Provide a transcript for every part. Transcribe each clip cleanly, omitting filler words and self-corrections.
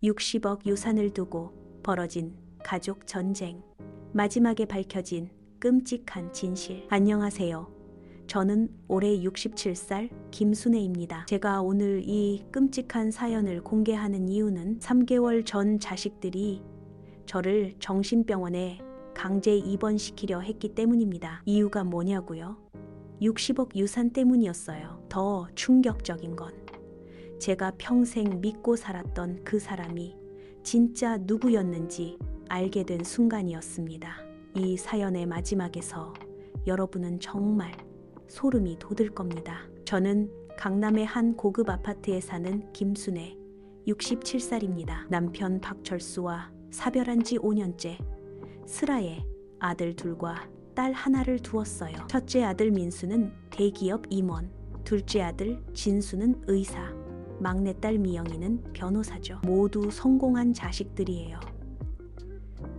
60억 유산을 두고 벌어진 가족 전쟁. 마지막에 밝혀진 끔찍한 진실. 안녕하세요. 저는 올해 67살 김순애입니다. 제가 오늘 이 끔찍한 사연을 공개하는 이유는 3개월 전 자식들이 저를 정신병원에 강제 입원시키려 했기 때문입니다. 이유가 뭐냐고요? 60억 유산 때문이었어요. 더 충격적인 건 제가 평생 믿고 살았던 그 사람이 진짜 누구였는지 알게 된 순간이었습니다. 이 사연의 마지막에서 여러분은 정말 소름이 돋을 겁니다. 저는 강남의 한 고급 아파트에 사는 김순애, 67살입니다. 남편 박철수와 사별한 지 5년째, 슬아에 아들 둘과 딸 하나를 두었어요. 첫째 아들 민수는 대기업 임원, 둘째 아들 진수는 의사, 막내딸 미영이는 변호사죠. 모두 성공한 자식들이에요.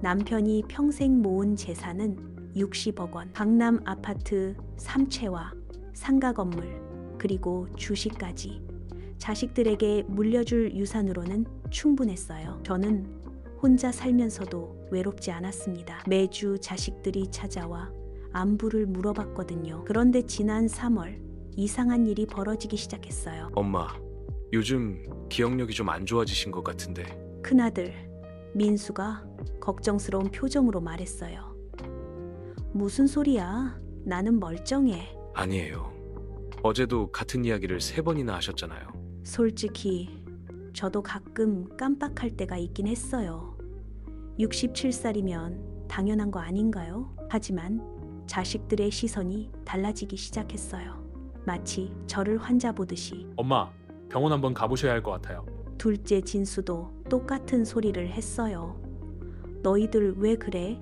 남편이 평생 모은 재산은 60억 원, 강남 아파트 3채와 상가 건물, 그리고 주식까지 자식들에게 물려줄 유산으로는 충분했어요. 저는 혼자 살면서도 외롭지 않았습니다. 매주 자식들이 찾아와 안부를 물어봤거든요. 그런데 지난 3월 이상한 일이 벌어지기 시작했어요. 엄마, 요즘 기억력이 좀 안 좋아지신 것 같은데. 큰아들 민수가 걱정스러운 표정으로 말했어요. 무슨 소리야? 나는 멀쩡해. 아니에요. 어제도 같은 이야기를 3번이나 하셨잖아요. 솔직히 저도 가끔 깜빡할 때가 있긴 했어요. 67살이면 당연한 거 아닌가요? 하지만 자식들의 시선이 달라지기 시작했어요. 마치 저를 환자 보듯이. 엄마, 병원 한번 가보셔야 할 것 같아요. 둘째 진수도 똑같은 소리를 했어요. 너희들 왜 그래?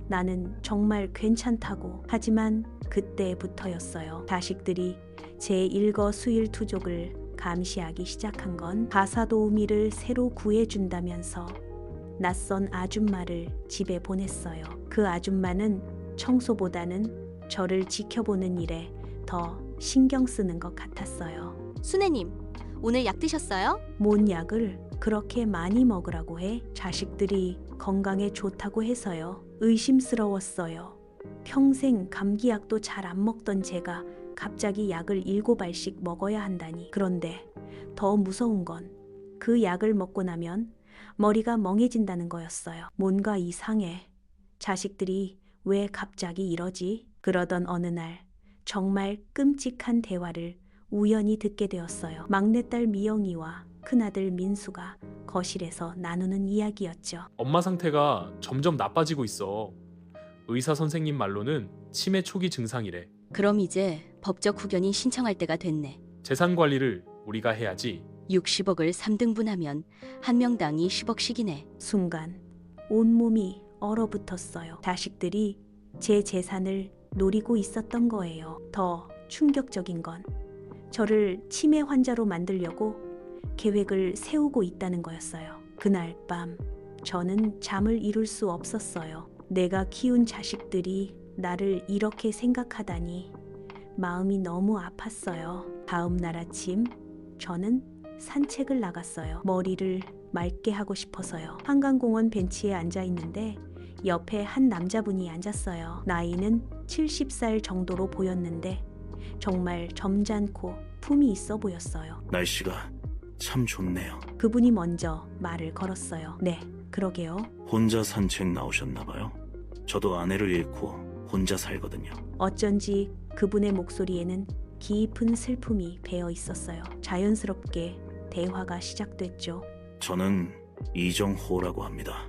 나는 정말 괜찮다고. 하지만 그때부터였어요. 자식들이 제 일거수일투족을 감시하기 시작한 건 가사도우미를 새로 구해준다면서 낯선 아줌마를 집에 보냈어요. 그 아줌마는 청소보다는 저를 지켜보는 일에 더 신경 쓰는 것 같았어요. 순애님, 오늘 약 드셨어요? 뭔 약을 그렇게 많이 먹으라고 해? 자식들이 건강에 좋다고 해서요. 의심스러웠어요. 평생 감기약도 잘 안 먹던 제가 갑자기 약을 7알씩 먹어야 한다니. 그런데 더 무서운 건 그 약을 먹고 나면 머리가 멍해진다는 거였어요. 뭔가 이상해. 자식들이 왜 갑자기 이러지? 그러던 어느 날 정말 끔찍한 대화를 우연히 듣게 되었어요. 막내딸 미영이와 큰아들 민수가 거실에서 나누는 이야기였죠. 엄마 상태가 점점 나빠지고 있어. 의사 선생님 말로는 치매 초기 증상이래. 그럼 이제 법적 후견인 신청할 때가 됐네. 재산 관리를 우리가 해야지. 60억을 3등분하면 한 명당 20억씩이네. 순간 온몸이 얼어붙었어요. 자식들이 제 재산을 노리고 있었던 거예요. 더 충격적인 건 저를 치매 환자로 만들려고 계획을 세우고 있다는 거였어요. 그날 밤 저는 잠을 이룰 수 없었어요. 내가 키운 자식들이 나를 이렇게 생각하다니 마음이 너무 아팠어요. 다음 날 아침 저는 산책을 나갔어요. 머리를 맑게 하고 싶어서요. 한강공원 벤치에 앉아 있는데 옆에 한 남자분이 앉았어요. 나이는 70살 정도로 보였는데 정말 점잖고 품이 있어 보였어요. 날씨가 참 좋네요. 그분이 먼저 말을 걸었어요. 네, 그러게요. 혼자 산책 나오셨나봐요. 저도 아내를 잃고 혼자 살거든요. 어쩐지 그분의 목소리에는 깊은 슬픔이 배어 있었어요. 자연스럽게 대화가 시작됐죠. 저는 이정호라고 합니다.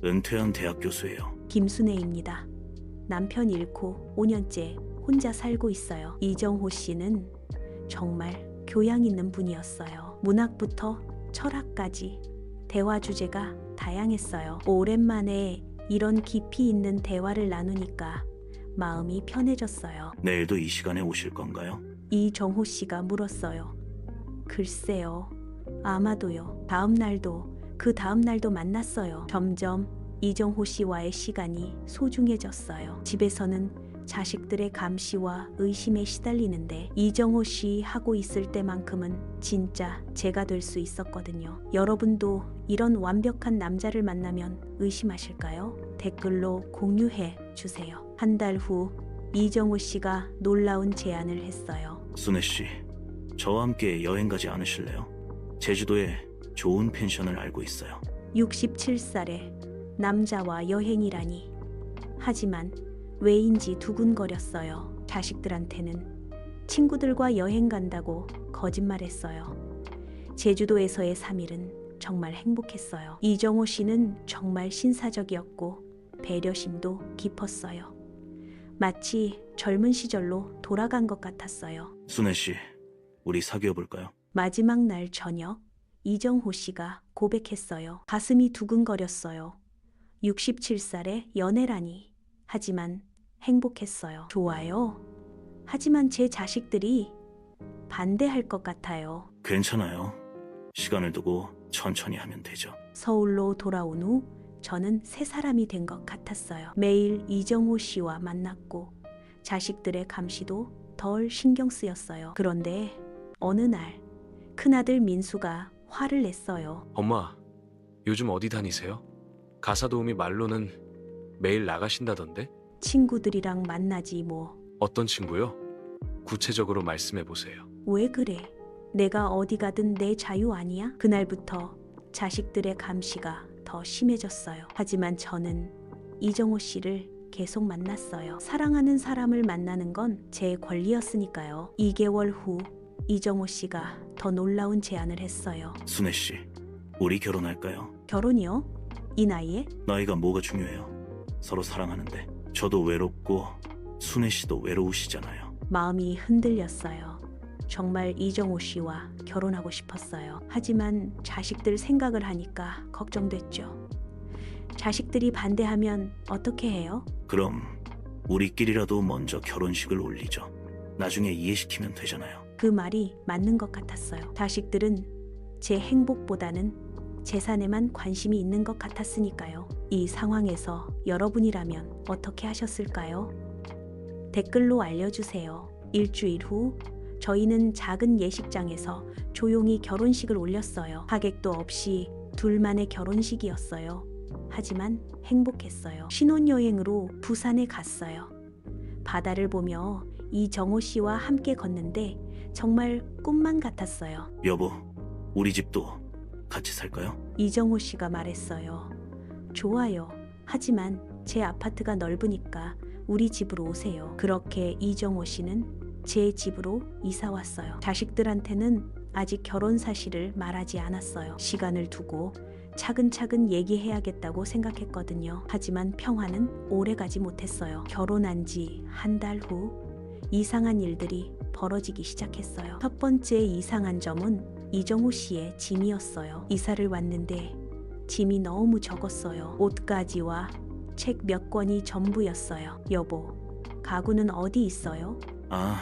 은퇴한 대학 교수예요. 김순애입니다. 남편 잃고 5년째 혼자 살고 있어요. 이정호 씨는 정말 교양 있는 분이었어요. 문학부터 철학까지 대화 주제가 다양했어요. 오랜만에 이런 깊이 있는 대화를 나누니까 마음이 편해졌어요. 내일도 이 시간에 오실 건가요? 이정호 씨가 물었어요. 글쎄요. 아마도요. 다음 날도 그 다음 날도 만났어요. 점점 이정호 씨와의 시간이 소중해졌어요. 집에서는 자식들의 감시와 의심에 시달리는데 이정호 씨 하고 있을 때만큼은 진짜 제가 될 수 있었거든요. 여러분도 이런 완벽한 남자를 만나면 의심하실까요? 댓글로 공유해 주세요. 한 달 후 이정호 씨가 놀라운 제안을 했어요. 순애 씨, 저와 함께 여행 가지 않으실래요? 제주도에 좋은 펜션을 알고 있어요. 67살의 남자와 여행이라니. 하지만 왜인지 두근거렸어요. 자식들한테는 친구들과 여행 간다고 거짓말했어요. 제주도에서의 3일은 정말 행복했어요. 이정호 씨는 정말 신사적이었고 배려심도 깊었어요. 마치 젊은 시절로 돌아간 것 같았어요. 순애 씨, 우리 사귀어 볼까요? 마지막 날 저녁 이정호 씨가 고백했어요. 가슴이 두근거렸어요. 67살의 연애라니. 하지만 행복했어요. 좋아요. 하지만 제 자식들이 반대할 것 같아요. 괜찮아요. 시간을 두고 천천히 하면 되죠. 서울로 돌아온 후 저는 새 사람이 된 것 같았어요. 매일 이정호 씨와 만났고 자식들의 감시도 덜 신경 쓰였어요. 그런데 어느 날 큰아들 민수가 화를 냈어요. 엄마, 요즘 어디 다니세요? 가사 도우미 말로는 매일 나가신다던데? 친구들이랑 만나지 뭐. 어떤 친구요? 구체적으로 말씀해 보세요. 왜 그래? 내가 어디 가든 내 자유 아니야? 그날부터 자식들의 감시가 더 심해졌어요. 하지만 저는 이정호 씨를 계속 만났어요. 사랑하는 사람을 만나는 건 제 권리였으니까요. 2개월 후 이정호 씨가 더 놀라운 제안을 했어요. 순애 씨, 우리 결혼할까요? 결혼이요? 이 나이에? 나이가 뭐가 중요해요? 서로 사랑하는데 저도 외롭고 순애 씨도 외로우시잖아요. 마음이 흔들렸어요. 정말 이정호 씨와 결혼하고 싶었어요. 하지만 자식들 생각을 하니까 걱정됐죠. 자식들이 반대하면 어떻게 해요? 그럼 우리끼리라도 먼저 결혼식을 올리죠. 나중에 이해시키면 되잖아요. 그 말이 맞는 것 같았어요. 자식들은 제 행복보다는 재산에만 관심이 있는 것 같았으니까요. 이 상황에서 여러분이라면 어떻게 하셨을까요? 댓글로 알려주세요. 일주일 후 저희는 작은 예식장에서 조용히 결혼식을 올렸어요. 하객도 없이 둘만의 결혼식이었어요. 하지만 행복했어요. 신혼여행으로 부산에 갔어요. 바다를 보며 이정호 씨와 함께 걷는데 정말 꿈만 같았어요. 여보, 우리 집도 같이 살까요? 이정호 씨가 말했어요. 좋아요. 하지만 제 아파트가 넓으니까 우리 집으로 오세요. 그렇게 이정호 씨는 제 집으로 이사 왔어요. 자식들한테는 아직 결혼 사실을 말하지 않았어요. 시간을 두고 차근차근 얘기해야겠다고 생각했거든요. 하지만 평화는 오래가지 못했어요. 결혼한 지 한 달 후 이상한 일들이 벌어지기 시작했어요. 첫 번째 이상한 점은 이정호 씨의 짐이었어요. 이사를 왔는데 짐이 너무 적었어요. 옷가지와 책 몇 권이 전부였어요. 여보, 가구는 어디 있어요? 아,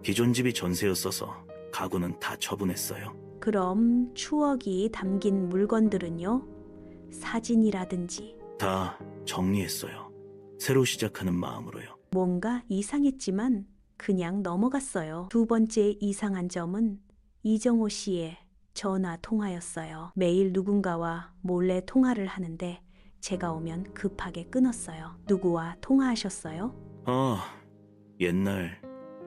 기존 집이 전세였어서 가구는 다 처분했어요. 그럼 추억이 담긴 물건들은요? 사진이라든지. 다 정리했어요. 새로 시작하는 마음으로요. 뭔가 이상했지만 그냥 넘어갔어요. 두 번째 이상한 점은 이정호 씨의 전화 통화였어요. 매일 누군가와 몰래 통화를 하는데 제가 오면 급하게 끊었어요. 누구와 통화하셨어요? 옛날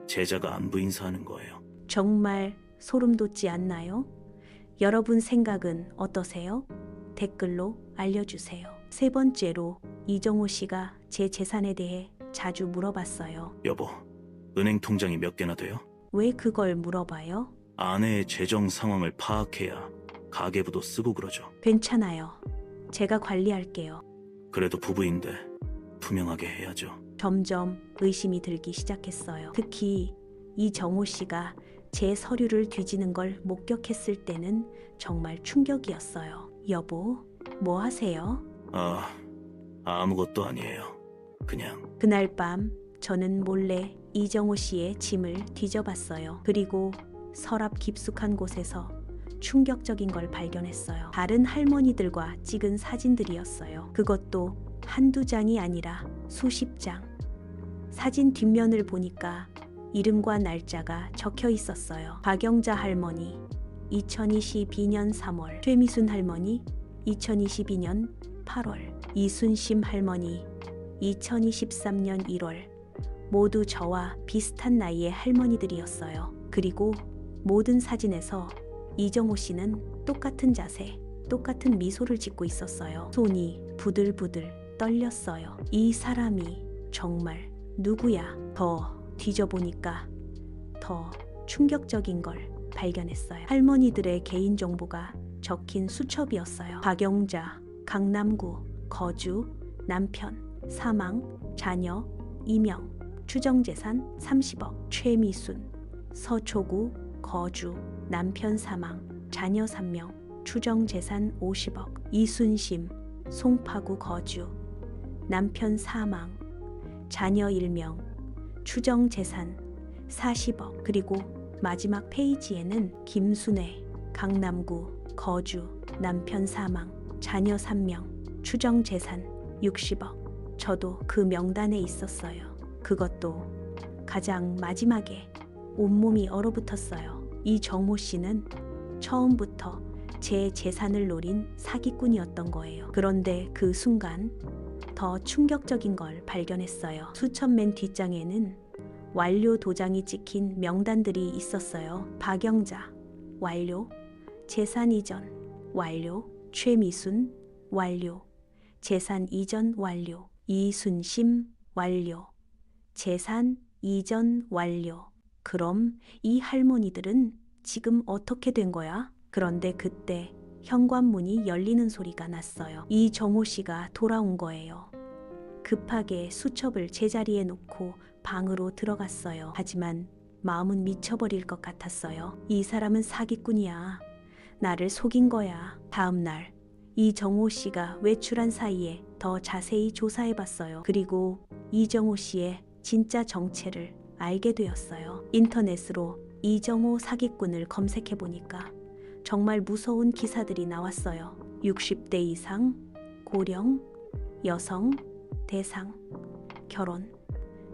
제자가 안부 인사하는 거예요. 정말 소름 돋지 않나요? 여러분 생각은 어떠세요? 댓글로 알려주세요. 세 번째로 이정호 씨가 제 재산에 대해 자주 물어봤어요. 여보, 은행 통장이 몇 개나 돼요? 왜 그걸 물어봐요? 아내의 재정 상황을 파악해야 가계부도 쓰고 그러죠. 괜찮아요. 제가 관리할게요. 그래도 부부인데 투명하게 해야죠. 점점 의심이 들기 시작했어요. 특히 이정호 씨가 제 서류를 뒤지는 걸 목격했을 때는 정말 충격이었어요. 여보, 뭐 하세요? 아무것도 아니에요. 그냥 그날 밤 저는 몰래 이정호 씨의 짐을 뒤져봤어요. 그리고 서랍 깊숙한 곳에서 충격적인 걸 발견했어요. 다른 할머니들과 찍은 사진들이었어요. 그것도 한두 장이 아니라 수십 장. 사진 뒷면을 보니까 이름과 날짜가 적혀 있었어요. 박영자 할머니 2022년 3월, 최미순 할머니 2022년 8월, 이순심 할머니 2023년 1월. 모두 저와 비슷한 나이의 할머니들이었어요. 그리고 모든 사진에서 이정호 씨는 똑같은 자세, 똑같은 미소를 짓고 있었어요. 손이 부들부들 떨렸어요. 이 사람이 정말 누구야? 더 뒤져보니까 더 충격적인 걸 발견했어요. 할머니들의 개인정보가 적힌 수첩이었어요. 박영자, 강남구, 거주, 남편, 사망, 자녀, 이명, 추정재산 30억, 최미순, 서초구, 거주, 남편 사망, 자녀 3명, 추정재산 50억, 이순심, 송파구 거주, 남편 사망, 자녀 1명, 추정재산 40억. 그리고 마지막 페이지에는 김순애, 강남구, 거주, 남편 사망, 자녀 3명, 추정재산 60억. 저도 그 명단에 있었어요. 그것도 가장 마지막에 온몸이 얼어붙었어요. 이정호 씨는 처음부터 제 재산을 노린 사기꾼이었던 거예요. 그런데 그 순간 더 충격적인 걸 발견했어요. 수첩 맨 뒷장에는 완료 도장이 찍힌 명단들이 있었어요. 박영자, 완료. 재산 이전, 완료. 최미순, 완료. 재산 이전 완료. 이순심, 완료. 재산 이전 완료. 그럼 이 할머니들은 지금 어떻게 된 거야? 그런데 그때 현관문이 열리는 소리가 났어요. 이정호 씨가 돌아온 거예요. 급하게 수첩을 제자리에 놓고 방으로 들어갔어요. 하지만 마음은 미쳐버릴 것 같았어요. 이 사람은 사기꾼이야. 나를 속인 거야. 다음 날 이정호 씨가 외출한 사이에 더 자세히 조사해봤어요. 그리고 이정호 씨의 진짜 정체를 알게 되었어요. 인터넷으로 이정호 사기꾼을 검색해보니까 정말 무서운 기사들이 나왔어요. 60대 이상, 고령, 여성, 대상, 결혼,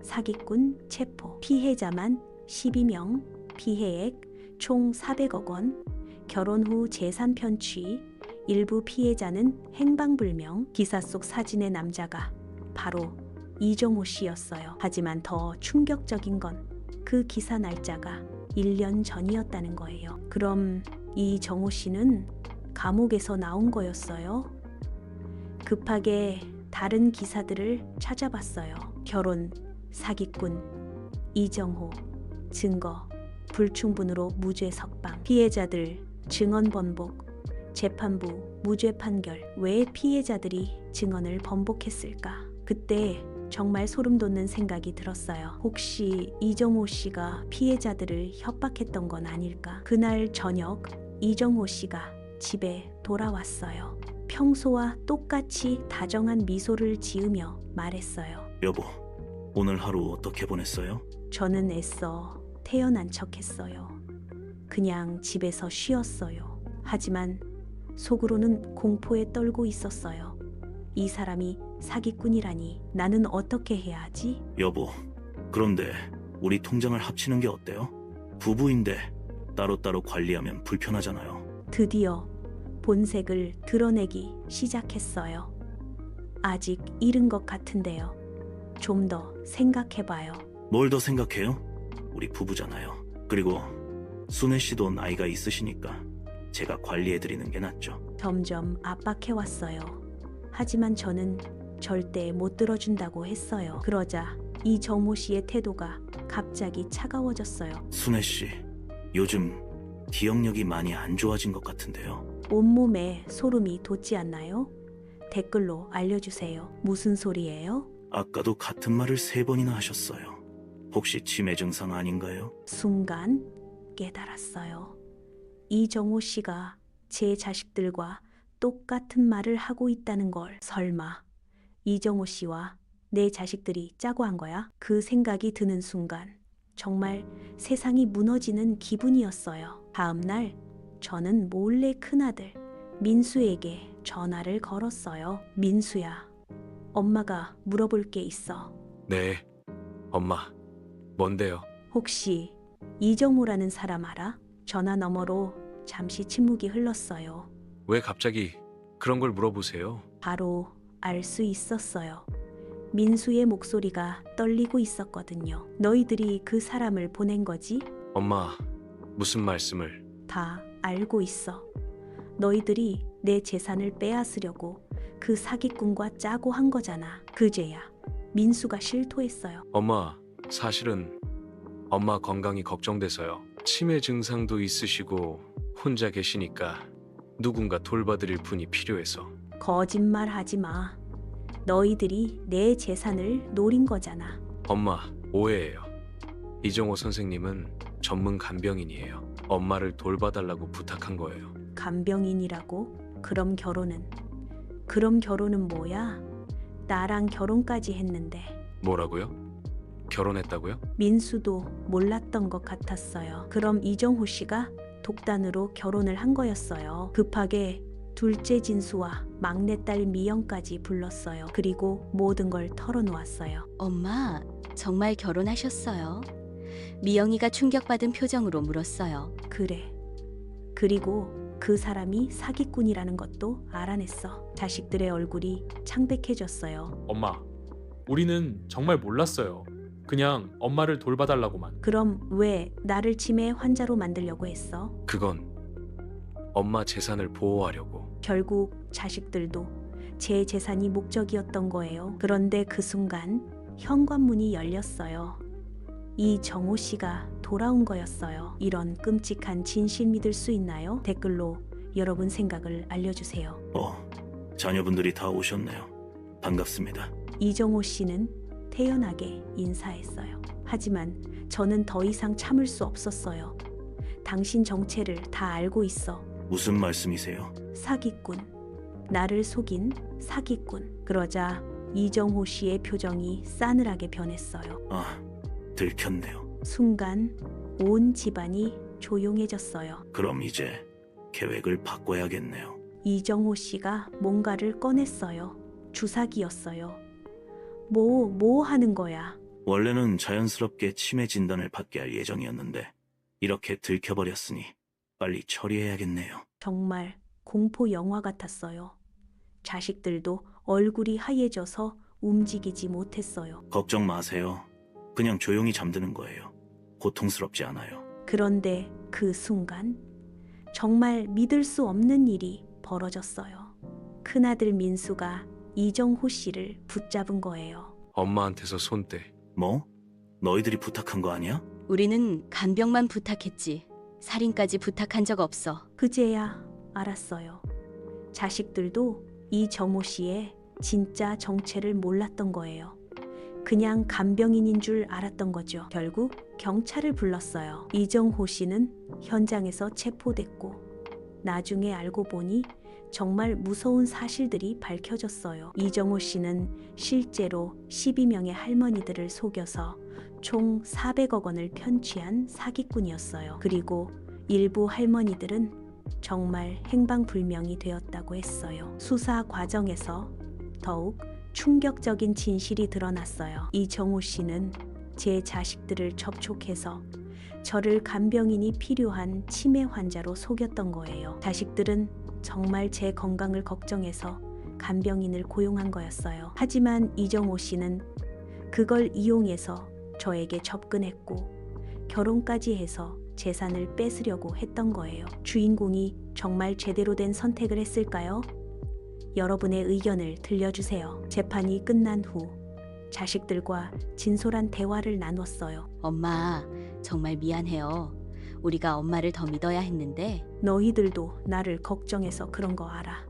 사기꾼 체포, 피해자만 12명, 피해액 총 400억 원, 결혼 후 재산 편취, 일부 피해자는 행방불명. 기사 속 사진의 남자가 바로 이정호 씨였어요. 하지만 더 충격적인 건 그 기사 날짜가 1년 전이었다는 거예요. 그럼 이정호 씨는 감옥에서 나온 거였어요? 급하게 다른 기사들을 찾아봤어요. 결혼, 사기꾼, 이정호, 증거, 불충분으로 무죄 석방, 피해자들 증언 번복, 재판부 무죄 판결. 왜 피해자들이 증언을 번복했을까? 그때 정말 소름 돋는 생각이 들었어요. 혹시 이정호 씨가 피해자들을 협박했던 건 아닐까? 그날 저녁 이정호 씨가 집에 돌아왔어요. 평소와 똑같이 다정한 미소를 지으며 말했어요. 여보, 오늘 하루 어떻게 보냈어요? 저는 애써 태어난 척했어요. 그냥 집에서 쉬었어요. 하지만 속으로는 공포에 떨고 있었어요. 이 사람이 사기꾼이라니 나는 어떻게 해야 하지? 여보, 그런데 우리 통장을 합치는 게 어때요? 부부인데 따로따로 관리하면 불편하잖아요. 드디어 본색을 드러내기 시작했어요. 아직 이른 것 같은데요. 좀 더 생각해봐요. 뭘 더 생각해요? 우리 부부잖아요. 그리고 순애 씨도 나이가 있으시니까 제가 관리해드리는 게 낫죠. 점점 압박해왔어요. 하지만 저는 절대 못 들어준다고 했어요. 그러자 이정호 씨의 태도가 갑자기 차가워졌어요. 순애 씨, 요즘 기억력이 많이 안 좋아진 것 같은데요. 온몸에 소름이 돋지 않나요? 댓글로 알려주세요. 무슨 소리예요? 아까도 같은 말을 3번이나 하셨어요. 혹시 치매 증상 아닌가요? 순간 깨달았어요. 이정호 씨가 제 자식들과 똑같은 말을 하고 있다는 걸. 설마 이정호 씨와 내 자식들이 짜고 한 거야? 그 생각이 드는 순간 정말 세상이 무너지는 기분이었어요. 다음 날 저는 몰래 큰아들 민수에게 전화를 걸었어요. 민수야, 엄마가 물어볼 게 있어. 네, 엄마, 뭔데요? 혹시 이정호라는 사람 알아? 전화 너머로 잠시 침묵이 흘렀어요. 왜 갑자기 그런 걸 물어보세요? 바로 알 수 있었어요. 민수의 목소리가 떨리고 있었거든요. 너희들이 그 사람을 보낸 거지? 엄마, 무슨 말씀을? 다 알고 있어. 너희들이 내 재산을 빼앗으려고 그 사기꾼과 짜고 한 거잖아. 그제야 민수가 실토했어요. 엄마, 사실은 엄마 건강이 걱정돼서요. 치매 증상도 있으시고 혼자 계시니까 누군가 돌봐드릴 분이 필요해서. 거짓말 하지 마. 너희들이 내 재산을 노린 거잖아. 엄마, 오해예요. 이정호 선생님은 전문 간병인이에요. 엄마를 돌봐달라고 부탁한 거예요. 간병인이라고? 그럼 결혼은 뭐야? 나랑 결혼까지 했는데. 뭐라고요? 결혼했다고요? 민수도 몰랐던 것 같았어요. 그럼 이정호 씨가 독단으로 결혼을 한 거였어요. 급하게 둘째 진수와 막내딸 미영까지 불렀어요. 그리고 모든 걸 털어놓았어요. 엄마, 정말 결혼하셨어요? 미영이가 충격받은 표정으로 물었어요. 그래. 그리고 그 사람이 사기꾼이라는 것도 알아냈어. 자식들의 얼굴이 창백해졌어요. 엄마, 우리는 정말 몰랐어요. 그냥 엄마를 돌봐달라고만. 그럼 왜 나를 치매 환자로 만들려고 했어? 그건 엄마 재산을 보호하려고. 결국 자식들도 제 재산이 목적이었던 거예요. 그런데 그 순간 현관문이 열렸어요. 이정호 씨가 돌아온 거였어요. 이런 끔찍한 진실 믿을 수 있나요? 댓글로 여러분 생각을 알려주세요. 자녀분들이 다 오셨네요. 반갑습니다. 이정호 씨는 태연하게 인사했어요. 하지만 저는 더 이상 참을 수 없었어요. 당신 정체를 다 알고 있어. 무슨 말씀이세요? 사기꾼. 나를 속인 사기꾼. 그러자 이정호 씨의 표정이 싸늘하게 변했어요. 들켰네요. 순간 온 집안이 조용해졌어요. 그럼 이제 계획을 바꿔야겠네요. 이정호 씨가 뭔가를 꺼냈어요. 주사기였어요. 뭐 하는 거야? 원래는 자연스럽게 치매 진단을 받게 할 예정이었는데 이렇게 들켜버렸으니 빨리 처리해야겠네요. 정말 공포 영화 같았어요. 자식들도 얼굴이 하얘져서 움직이지 못했어요. 걱정 마세요. 그냥 조용히 잠드는 거예요. 고통스럽지 않아요. 그런데 그 순간 정말 믿을 수 없는 일이 벌어졌어요. 큰아들 민수가 이정호 씨를 붙잡은 거예요. 엄마한테서 손 떼. 뭐? 너희들이 부탁한 거 아니야? 우리는 간병만 부탁했지. 살인까지 부탁한 적 없어. 그제야 알았어요. 자식들도 이정호 씨의 진짜 정체를 몰랐던 거예요. 그냥 간병인인 줄 알았던 거죠. 결국 경찰을 불렀어요. 이정호 씨는 현장에서 체포됐고 나중에 알고 보니 정말 무서운 사실들이 밝혀졌어요. 이정호 씨는 실제로 12명의 할머니들을 속여서 총 400억 원을 편취한 사기꾼이었어요. 그리고 일부 할머니들은 정말 행방불명이 되었다고 했어요. 수사 과정에서 더욱 충격적인 진실이 드러났어요. 이정호 씨는 제 자식들을 접촉해서 저를 간병인이 필요한 치매 환자로 속였던 거예요. 자식들은 정말 제 건강을 걱정해서 간병인을 고용한 거였어요. 하지만 이정호 씨는 그걸 이용해서 저에게 접근했고 결혼까지 해서 재산을 뺏으려고 했던 거예요. 주인공이 정말 제대로 된 선택을 했을까요? 여러분의 의견을 들려주세요. 재판이 끝난 후 자식들과 진솔한 대화를 나눴어요. 엄마, 정말 미안해요. 우리가 엄마를 더 믿어야 했는데. 너희들도 나를 걱정해서 그런 거 알아.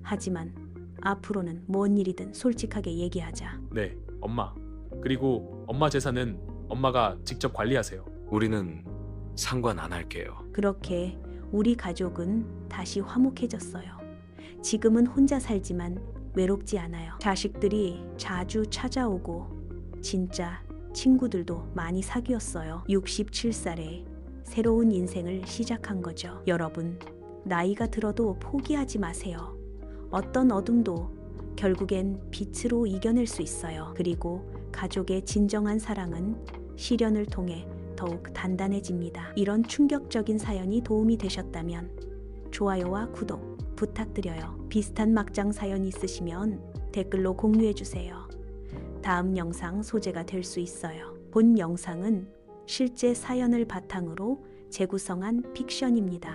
하지만 앞으로는 뭔 일이든 솔직하게 얘기하자. 네, 엄마. 그리고 엄마 재산은 엄마가 직접 관리하세요. 우리는 상관 안 할게요. 그렇게 우리 가족은 다시 화목해졌어요. 지금은 혼자 살지만 외롭지 않아요. 자식들이 자주 찾아오고 진짜 친구들도 많이 사귀었어요. 67살에 새로운 인생을 시작한 거죠. 여러분, 나이가 들어도 포기하지 마세요. 어떤 어둠도 결국엔 빛으로 이겨낼 수 있어요. 그리고 가족의 진정한 사랑은 시련을 통해 더욱 단단해집니다. 이런 충격적인 사연이 도움이 되셨다면 좋아요와 구독 부탁드려요. 비슷한 막장 사연 있으시면 댓글로 공유해주세요. 다음 영상 소재가 될 수 있어요. 본 영상은 실제 사연을 바탕으로 재구성한 픽션입니다.